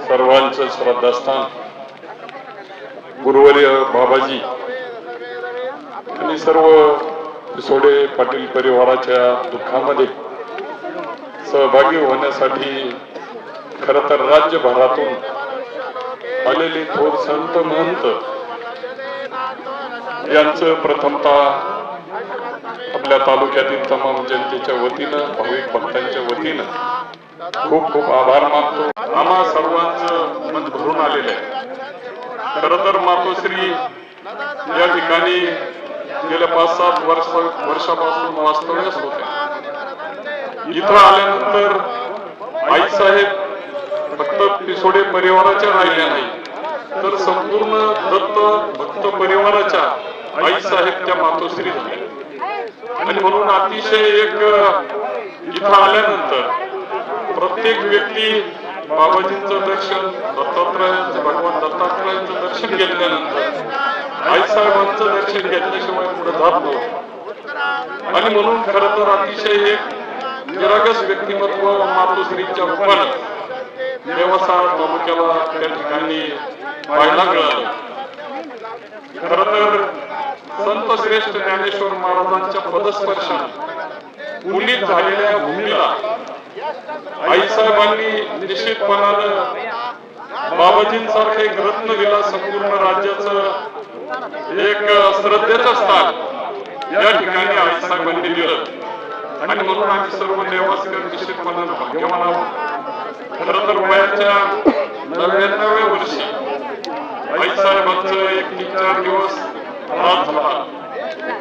सर्वांचं श्रद्धास्थान गुरुवर्य बाबाजी आणि सर्व पिसोडे पाटील परिवाराच्या दुःखामध्ये सहभागी होण्यासाठी खरं तर राज्यभरातून आलेले थोर संत महंत यांचं प्रथमतः आपल्या तालुक्यातील तमाम जनतेच्या वतीनं भाविक भक्तांच्या वतीनं खूप खूप आभार मानतो। आम्हा सर्वांचं मन भरून आलेलं आहे। खरं तर मातोश्री या ठिकाणी गेल्या 5-7 वर्षापासून वास्तव्यास होते। इथं आल्यानंतर आईसाहेब फक्त पिसोडे परिवाराच्या राहिल्या नाही तर संपूर्ण दत्त भक्त परिवाराच्या आईसाहेब त्या मातोश्री झाल्या आणि म्हणून अतिशय एक इथं आल्यानंतर प्रत्येक व्यक्ती बाबाजींचं दर्शन दत्तात्रयाचं भगवान दत्तात्रयाचं दर्शन घेतल्यानंतर आईसाहेबांचं दर्शन घेतल्याशिवाय पुढे जात नव्हतं आणि म्हणून खरं तर अतिशय एक निरागस व्यक्तिमत्व मातोश्रीच्या रूपाने देवसाळ तालुक्याला त्या ठिकाणी पाहायला मिळालं। खरं तर संत श्रेष्ठ ज्ञानेश्वर महाराजांच्या पदस्पर्शाने पुनीत झालेल्या भूमीला आईसाहेबांनी निश्चितपणानं बाबाजींसारखं एक रत्न दिला। संपूर्ण राज्याचं एक श्रद्धेचं स्थान या ठिकाणी आईसाहेबांनी दिलं आणि म्हणून आम्ही सर्व देवास्कर निश्चितपणानं भाग्यवान आहोत। खरं तर वयाच्या 99व्या वर्षी आईसाहेबांचं एक 3-4 दिवस रात झाला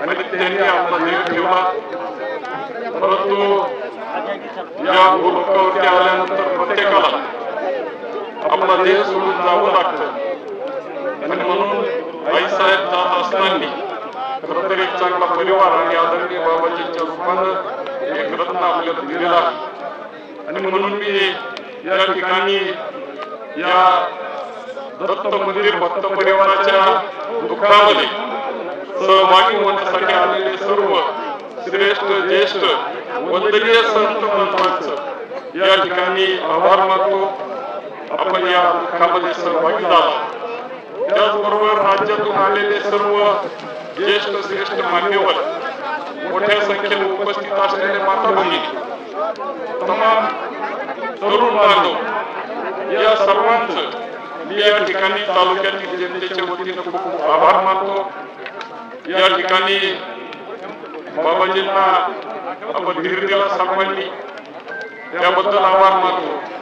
आणि त्यांनी आपला देह ठेवला। परंतु या भूलोकावरती आल्यानंतर प्रत्येकाला आपला देह सोडून जावं लागतं आणि म्हणून आईसाहेब जात असताना खरं तर एक चांगला परिवार आणि आदरणीय बाबाजींच्या रूपानं एक रत्न आपल्याला दिलेला आणि म्हणून मी या ठिकाणी या दत्त मंदिर भक्त परिवाराच्या दुःखामध्ये सहभागी होण्यासाठी आलेले सर्व श्रेष्ठ ज्येष्ठ वंदनीय संत महंतांचं या ठिकाणी आभार मानतो। आपण या दुःखामध्ये सहभागी झाला। त्याचबरोबर राज्यातून आलेले सर्व ज्येष्ठ श्रेष्ठ मान्यवर मोठ्या संख्येने उपस्थित असलेले माता भगिनी तमाम तरुण बांधव या सर्वांचं मी या ठिकाणी तालुक्यातील जनतेच्या वतीनं खूप खूप आभार मानतो। या ठिकाणी बाबाजींना आपण धीर दिला सर्वांनी त्याबद्दल आभार मानतो।